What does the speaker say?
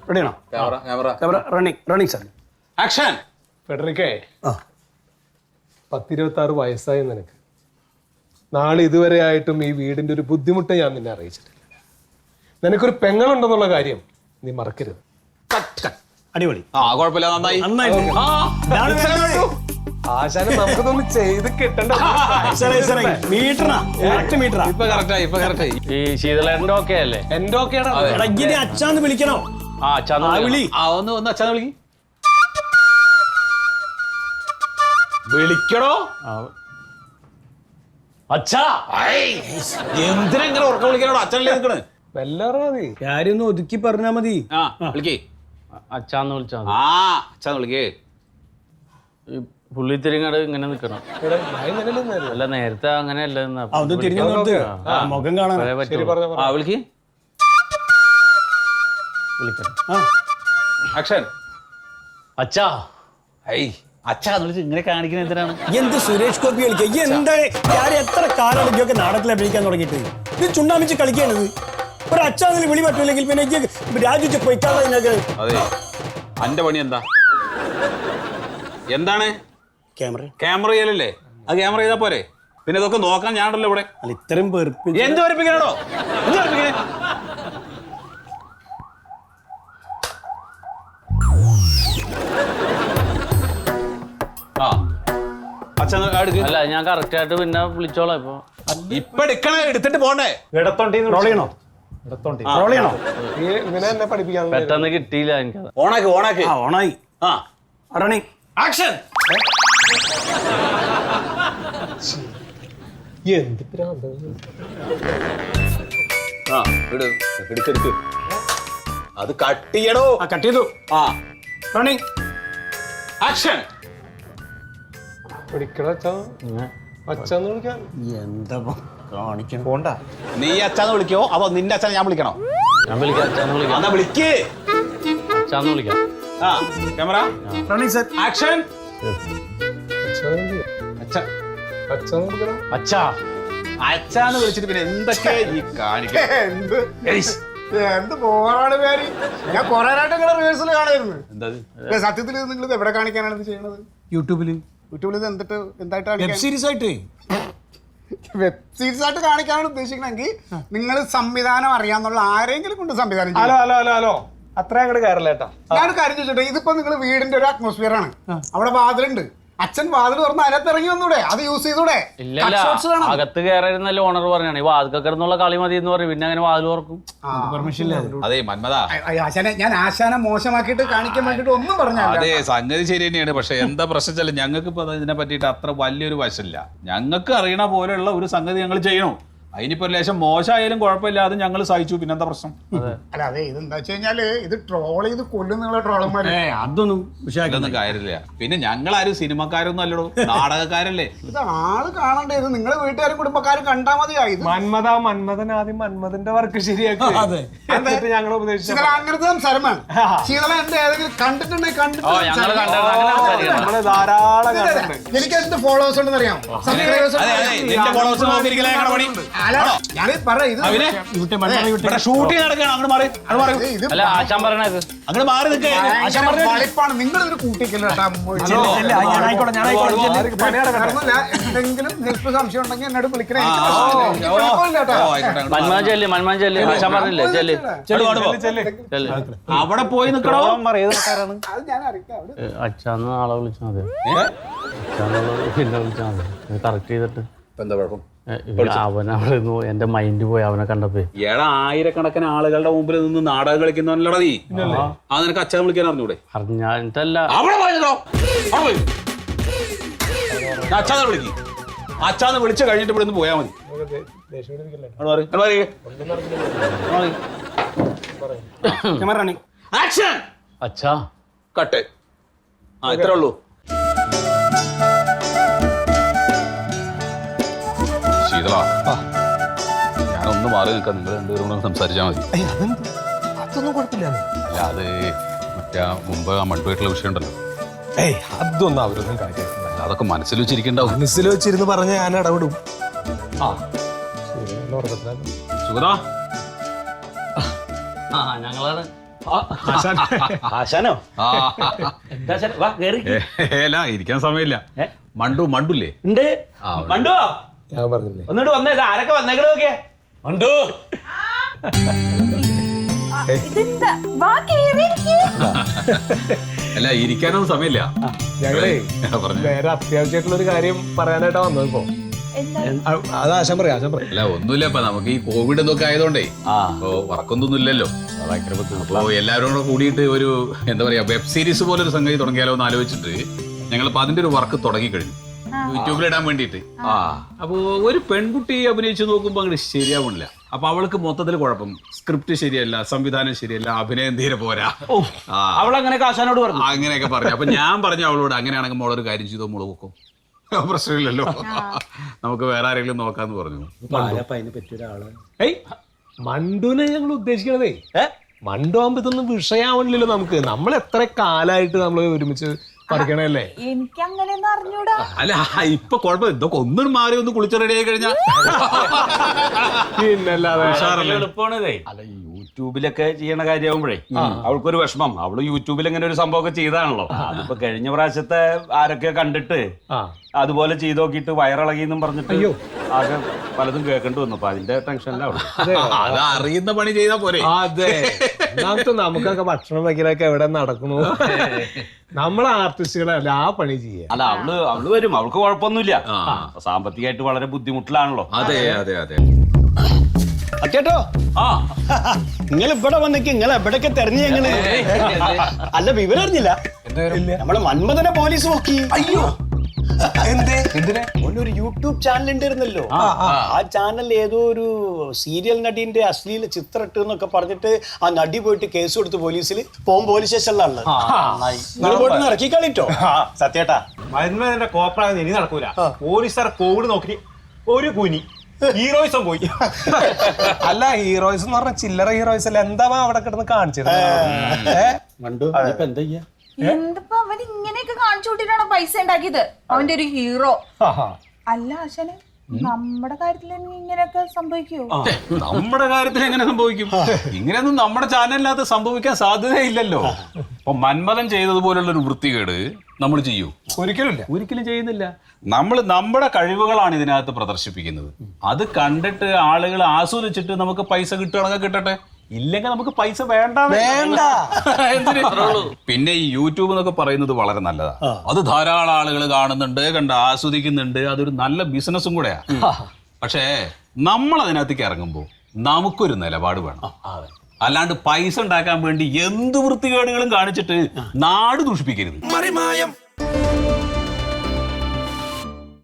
റെഡിയാണോ? Camera running sir. Action. ഫെഡറിക്കേ, 10-26 വയസ്സായി നിനക്ക്. നാളെ ഇതുവരെ ആയിട്ടും ഈ വീടിന്റെ ഒരു ബുദ്ധിമുട്ട് ഞാൻ നിന്നെ അറിയിച്ചിട്ടില്ല. നിനക്കൊരു പെങ്ങളുണ്ടെന്നുള്ള കാര്യം നീ മറക്കരുത്. അടിപൊളി. കുഴപ്പമില്ല, നന്നായി. ആശാനം നമുക്കതൊന്ന് ചെയ്ത് കിട്ടണ്ട. ഇപ്പൊ കറക്റ്റായി. ഈ ശീതളേട്ടന്റെ ഓക്കെ അല്ലേ? എന്റെ ഓക്കെയാണ്. അച്ഛാന്ന് വിളിക്കണോ? വിളി. ഒന്ന് അച്ഛനെ വിളിക്ക്. വിളിക്കണോ? അച്ഛാ, എന്തിനാ ഇങ്ങനെ ഉറക്കം വിളിക്കണോ? അച്ഛനല്ലേ നിൽക്കണ്. വല്ലാറ മതി. കാര്യം ഒന്ന് ഒതുക്കി പറഞ്ഞാ മതി. വിളിക്കേ. അച്ഛാന്ന് വിളിച്ചാ അച്ഛാന്ന് വിളിക്കേ. പുള്ളി തിരിങ്ങട് ഇങ്ങനെ നിക്കണം. അല്ല, നേരത്തെ അങ്ങനെയല്ല. മുഖം കാണാൻ വിളിക്ക്. ആക്ഷൻ. അച്ഛാ. അച്ഛാന്ന് വിളിച്ച് ഇങ്ങനെ കാണിക്കുന്നത് എന്തിനാണ്? എന്ത് സുരേഷ് ഗോപി കളിക്കുക? എന്താ എത്ര കാലൊക്കെ നാടകത്തിൽ അഭിനയിക്കാൻ തുടങ്ങിയിട്ട് ഇത് ചുണ്ടാമിച്ച് കളിക്കേണ്ടത്? ഒരു അച്ഛാന്നിൽ വിളി പറ്റില്ലെങ്കിൽ പിന്നെ രാജിച്ച് പൊയ്ക്കാതെ. അതെ, അന്റെ പണി എന്താണ്? ക്യാമറ ചെയ്യലല്ലേ? അത് ക്യാമറ ചെയ്താ പോരെ? പിന്നെ ഇതൊക്കെ നോക്കാൻ ഞാനുണ്ടല്ലോ ഇവിടെ. ഇത്രയും എന്ത് വെറുപ്പിക്കണോ? എന്ത് വെറുപ്പിക്കണേ? അല്ല, ഞാൻ കറക്റ്റ് ആയിട്ട് പിന്നെ വിളിച്ചോളാം. ഇപ്പൊ എടുത്തിട്ട് പോണ്ടേ? പെട്ടെന്ന് കിട്ടിയില്ല എനിക്ക്. ഓണാക്കി. ആക്ഷൻ. എന്ത് എടുക്ക്. അത് കട്ട് ചെയ്യണോ? കട്ട് ചെയ്തു. റണ്ണിങ്. ആക്ഷൻ. അച്ഛന്ന് വിളിക്കാൻ എന്താ കാണിക്കാൻ പോണ്ട. നീ അച്ഛന്ന് വിളിക്കോ അതോ നിന്റെ അച്ഛനെ ഞാൻ വിളിക്കണോ? ഞാൻ വിളിക്കാം. അച്ഛന്ന് വിളിക്കാം. വിളിക്കേ. അച്ഛന്ന് വിളിക്കാം. Camera running sir. ആക്ഷൻ. അച്ഛാ. അച്ഛന്ന് വിളിച്ചിട്ട് പിന്നെ എന്തൊക്കെ ഈ കാണിക്കുന്നത്? എന്ത് പോകാനാണ് പേര്? ഞാൻ കൊറേ ആയിട്ട് നിങ്ങളെ റിഹേഴ്സൽ കാണായിരുന്നു. സത്യത്തിൽ നിങ്ങൾ ഇത് എവിടെ കാണിക്കാനാണ് ഇത് ചെയ്യണത്? യൂട്യൂബിൽ ഇത് എന്തായിട്ടാണ് വെബ് സീരീസ് ആയിട്ട് കാണിക്കാനാണ് ഉദ്ദേശിക്കണമെങ്കിൽ നിങ്ങൾ സംവിധാനം അറിയാന്നുള്ള ആരെങ്കിലും കൊണ്ട് സംവിധാനം ചെയ്യും. ഹലോ അത്ര അങ്ങോട്ട് കയറില്ല കേട്ടോ. ഞാൻ കാര്യം ചോദിച്ചോട്ടെ, ഇതിപ്പോ നിങ്ങൾ വീടിന്റെ ഒരു അറ്റ്മോസ്ഫിയർ ആണ്. അവിടെ വാതിലുണ്ട്. അച്ഛൻ വാതിൽ തുറന്ന് അതിനകത്ത് ഇറങ്ങി വന്നൂടെ? അത് യൂസ് ചെയ്തൂടെ? ഇല്ല, അകത്ത് കയറരുന്നല്ലേ ഓണർ പറഞ്ഞാണ്. ഈ വാതിൽ കിടന്നുള്ള കളി മതി എന്ന് പറയും. പിന്നെ അങ്ങനെ വാതിൽ തുറക്കും. അതെ മന്മത, ഞാൻ ആശാനെ മോശമാക്കിയിട്ട് കാണിക്കാൻ വേണ്ടിട്ട് ഒന്നും പറഞ്ഞ. അതെ, സംഗതി ശരി തന്നെയാണ്. പക്ഷെ എന്താ പ്രശ്നം വെച്ചാൽ ഞങ്ങൾക്ക് ഇപ്പൊ ഇതിനെ പറ്റിയിട്ട് അത്ര വലിയൊരു വശമില്ല. ഞങ്ങൾക്ക് അറിയണ പോലെയുള്ള ഒരു സംഗതി ഞങ്ങൾ ചെയ്യണു. അതിനിപ്പോ ലേശം മോശമായാലും കുഴപ്പമില്ലാതെ ഞങ്ങൾ സഹിച്ചു. പിന്നെന്താ പ്രശ്നം? അല്ല, അതെ, ഇതെന്താ വെച്ച് കഴിഞ്ഞാല് ഇത് ട്രോൾ ചെയ്ത് കൊല്ലുന്നുള്ള ട്രോളന്മാര്. അതൊന്നും കാര്യമില്ല. പിന്നെ ഞങ്ങളാരും സിനിമക്കാരൊന്നും അല്ലടോ, നാടകക്കാരല്ലേ. ഇത് ആള് കാണണ്ടേ? ഇത് നിങ്ങളെ വീട്ടുകാരും കുടുംബക്കാരും കണ്ടാ മതിയായി. മന്മഥൻ ആദ്യം മന്മഥന്റെ വർക്ക് ശരിയാക്കി ഞങ്ങൾ ഉപദേശിച്ചു. അങ്ങനത്തെ സംസാരമാണ്. ശീതള എന്റെ ഏതെങ്കിലും കണ്ടിട്ടുണ്ടെങ്കിൽ ധാരാളം എനിക്ക് എന്ത് ഫോളോവേഴ്സ് ഉണ്ടെന്ന് അറിയാം. നിങ്ങളിത് കൂട്ടിക്കല്ലോ. എന്തെങ്കിലും ഹെൽപ്പ് സംശയം ഉണ്ടെങ്കിൽ എന്നോട് വിളിക്കണേ. അവിടെ പോയി നിൽക്കണോ? അച്ഛന്ന് ആളെ വിളിച്ചാൽ മതി. പിന്നെ വിളിച്ചാൽ മതി. കറക്റ്റ് ചെയ്തിട്ട് എന്താ കുഴപ്പം? അവനവിടെ എന്റെ മൈൻഡ് പോയി അവനെ കണ്ടപ്പോ. ഏടാ, ആയിരക്കണക്കിന് ആളുകളുടെ മുമ്പിൽ നിന്ന് നാടകം കളിക്കുന്നവനല്ലടാ നീ. അത് നിനക്ക് അച്ഛൻ വിളിക്കാൻ അറിഞ്ഞൂടെ? അറിഞ്ഞിട്ടല്ല. അച്ഛനെ വിളിക്കും. അച്ഛന്ന് വിളിച്ചു കഴിഞ്ഞിട്ട് ഇവിടെ നിന്ന് പോയാൽ മതി. അച്ഛാ കട്ട്. ഇത്രേ ഉള്ളൂ. ശീതള, ഞാനൊന്ന് മാറി നിൽക്കാം. നിങ്ങൾ രണ്ടുപേരും സംസാരിച്ചാൽ മതി. അതൊന്നും കുഴപ്പമില്ല. അല്ല, അത് മറ്റേ മുമ്പ് ആ മൺപേട്ടുള്ള വിഷയം ഉണ്ടല്ലോ. അതൊന്നും അവരൊന്നും കാര്യമില്ല. അതൊക്കെ മനസ്സിൽ വെച്ചിരിക്കണ്ടാവും. മനസ്സിൽ വെച്ചിരുന്ന് പറഞ്ഞ ഞാൻ ഇടപെടും. സുഗത, ഞങ്ങളാണ് ആശാനോ ആ എന്താ ആശാൻ? വാ കേറി ഏല ഇരിക്കാൻ സമയമില്ല. മണ്ടുല്ലേ? ഉണ്ട് ആ, മണ്ടോ ഞാൻ പറഞ്ഞില്ലേ ഒന്നിട്ട് വന്നേ ഇത് ആരൊക്കെ വന്നേക്കണ നോക്കിയേ മണ്ടോ ഇതെന്താ വാ കേറിയിരിക്ക്. അല്ല ഇരിക്കാനൊന്നും സമയമില്ല. ഞങ്ങളേ പറഞ്ഞു. വേറെ അത്യാവശ്യമായിട്ടുള്ള ഒരു കാര്യം പറയാനായിട്ടാ വന്നത് ഇപ്പൊ. എന്താ? അത് ആശാൻ പറയാം ആശാൻ പറയാം. അല്ല ഒന്നുമില്ല, ഇപ്പൊ നമുക്ക് ഈ കോവിഡ് എന്തൊക്കെ ആയതുകൊണ്ടേ ഇപ്പൊ വർക്കൊന്നും ഇല്ലല്ലോ. അപ്പൊ എല്ലാവരും കൂടെ കൂടിയിട്ട് ഒരു എന്താ പറയാ വെബ് സീരീസ് പോലെ ഒരു സംഗതി തുടങ്ങിയാലോ എന്ന് ആലോചിച്ചിട്ട് ഞങ്ങളിപ്പോ അതിന്റെ ഒരു വർക്ക് തുടങ്ങി കഴിഞ്ഞു, യൂട്യൂബിൽ ഇടാൻ വേണ്ടിയിട്ട്. അപ്പൊ ഒരു പെൺകുട്ടി അഭിനയിച്ച് നോക്കുമ്പോ അങ്ങോട്ട് ശരിയാവണില്ല. അപ്പൊ അവൾക്ക് മൊത്തത്തിൽ കുഴപ്പം, സ്ക്രിപ്റ്റ് ശരിയല്ല, സംവിധാനം ശരിയല്ല, അഭിനയം തീരെ പോരാ. അവളങ്ങനെ ആശാനോട് പറഞ്ഞു അങ്ങനെയൊക്കെ പറഞ്ഞു. അപ്പൊ ഞാൻ പറഞ്ഞു അവളോട്, അങ്ങനെയാണെങ്കിൽ മോളൊരു കാര്യം ചെയ്തോ, മോള് വെക്കും, പ്രശ്നമില്ലല്ലോ, നമുക്ക് വേറെ ആരെങ്കിലും നോക്കാന്ന് പറഞ്ഞു. അതിന് പറ്റിയൊരാള് ഏയ് മണ്ടുവിനെ ഞങ്ങൾ ഉദ്ദേശിക്കണതേ മണ്ടു ആകുമ്പോ ഇതൊന്നും വിഷയാവണില്ലല്ലോ നമുക്ക്. നമ്മൾ എത്ര കാലായിട്ട് നമ്മൾ ഒരുമിച്ച് പഠിക്കണല്ലേ. എനിക്ക് അങ്ങനെയൊന്നും അറിഞ്ഞൂടാ. അല്ല ഇപ്പൊ കുഴപ്പം, ഇതൊക്കെ ഒന്നും മാറി ഒന്ന് കുളിച്ച് റെഡി ആയി കഴിഞ്ഞാൽ പിന്നല്ലാതെ എളുപ്പമാണ് ഇതേ. അല്ല ഈ യൂട്യൂബിലൊക്കെ ചെയ്യണ കാര്യമാകുമ്പോഴേ അവൾക്കൊരു വിഷമം. അവള് യൂട്യൂബിൽ ഇങ്ങനെ ഒരു സംഭവമൊക്കെ ചെയ്താണല്ലോ. അതിപ്പോ കഴിഞ്ഞ പ്രാവശ്യത്തെ ആരൊക്കെ കണ്ടിട്ട് അതുപോലെ ചെയ്ത് നോക്കിയിട്ട് വയറിളകിന്നും പറഞ്ഞിട്ട് ആകെ പലതും കേൾക്കേണ്ടി വന്നു. അപ്പൊ അതിന്റെ ടെൻഷനിലാണ്. അത് അറിയുന്ന പണി ചെയ്താ പോരെ. അതെ നമുക്കൊക്കെ ഭക്ഷണം വയ്ക്കലൊക്കെ എവിടെ നടക്കണു. നമ്മളെ ആർട്ടിസ്റ്റുകളല്ല ആ പണി ചെയ്യാ. അല്ല അവള് വരും, അവൾക്ക് കുഴപ്പമൊന്നുമില്ല. സാമ്പത്തികമായിട്ട് വളരെ ബുദ്ധിമുട്ടിലാണല്ലോ. അതെ അതെ അതെ. അച്ചേട്ടോ നിങ്ങൾ ഇവിടെ വന്നേക്ക്, നിങ്ങൾ എവിടൊക്കെ തെരഞ്ഞു ഞങ്ങള്? അല്ല വിവരം അറിഞ്ഞില്ല, നമ്മളെ മന്മഥനെ പോലീസ് നോക്കി. അയ്യോ ഒരു യൂട്യൂബ് ചാനൽ ഉണ്ടായിരുന്നല്ലോ, ആ ചാനലിൽ ഏതോ ഒരു സീരിയൽ നടീന്റെ അശ്ലീല ചിത്രം ഇട്ട് എന്നൊക്കെ പറഞ്ഞിട്ട് ആ നടി പോയിട്ട് കേസ് കൊടുത്ത് പോലീസിൽ പോലീസ് സ്റ്റേഷനിലാണ്. നിങ്ങൾ പോയിട്ട് ഇറക്കി കളിട്ടോ. സത്യേട്ടാ മരുന്നതിന്റെ കോപ്പറാകുന്ന ഇനി നടക്കൂല. പോലീസുകാർ കോവിഡ് നോക്കി ഒരു കുനി ഹീറോയിസം പോയി. അല്ല ഹീറോയിസ് എന്ന് പറഞ്ഞ ചില്ലറ ഹീറോയിസ് അല്ല. എന്താ അവിടെ കിടന്ന് കാണിച്ചത്? എന്താ ചെയ്യാ? എന്തപ്പോ അവൻ ഇങ്ങനെയൊക്കെ കാണിച്ചു കൂട്ടിട്ടാണോ പൈസ ഉണ്ടാക്കിയത്? അവന്റെ ഒരു ഹീറോ അല്ല ആശാനെ. നമ്മുടെ കാര്യത്തിൽ ഇങ്ങനെയൊക്കെ സംഭവിക്കുവോ? നമ്മുടെ കാര്യത്തിൽ എങ്ങനെ സംഭവിക്കും? ഇങ്ങനെയൊന്നും നമ്മുടെ ചാനലിനകത്ത് സംഭവിക്കാൻ സാധ്യതയില്ലല്ലോ. അപ്പൊ മന്മഥൻ ചെയ്തതുപോലുള്ള ഒരു വൃത്തികേട് നമ്മൾ ചെയ്യൂ? ഒരിക്കലും ചെയ്യുന്നില്ല. നമ്മൾ നമ്മുടെ കഴിവുകളാണ് ഇതിനകത്ത് പ്രദർശിപ്പിക്കുന്നത്. അത് കണ്ടിട്ട് ആളുകൾ ആസ്വദിച്ചിട്ട് നമുക്ക് പൈസ കിട്ടുകയാണെങ്കിൽ കിട്ടട്ടെ, ഇല്ലെങ്കിൽ നമുക്ക് പൈസ വേണ്ട. പിന്നെ ഈ യൂട്യൂബ് എന്നൊക്കെ പറയുന്നത് വളരെ നല്ലതാ. അത് ധാരാളം ആളുകൾ കാണുന്നുണ്ട്, കണ്ട് ആസ്വദിക്കുന്നുണ്ട്. അതൊരു നല്ല ബിസിനസ്സും കൂടെയാ. പക്ഷേ നമ്മൾ അതിനകത്തേക്ക് ഇറങ്ങുമ്പോൾ നമുക്കൊരു നിലപാട് വേണം. അല്ലാണ്ട് പൈസ ഉണ്ടാക്കാൻ വേണ്ടി എന്ത് വൃത്തികേടുകളും കാണിച്ചിട്ട് നാട് ദൂഷിപ്പിക്കരുത്.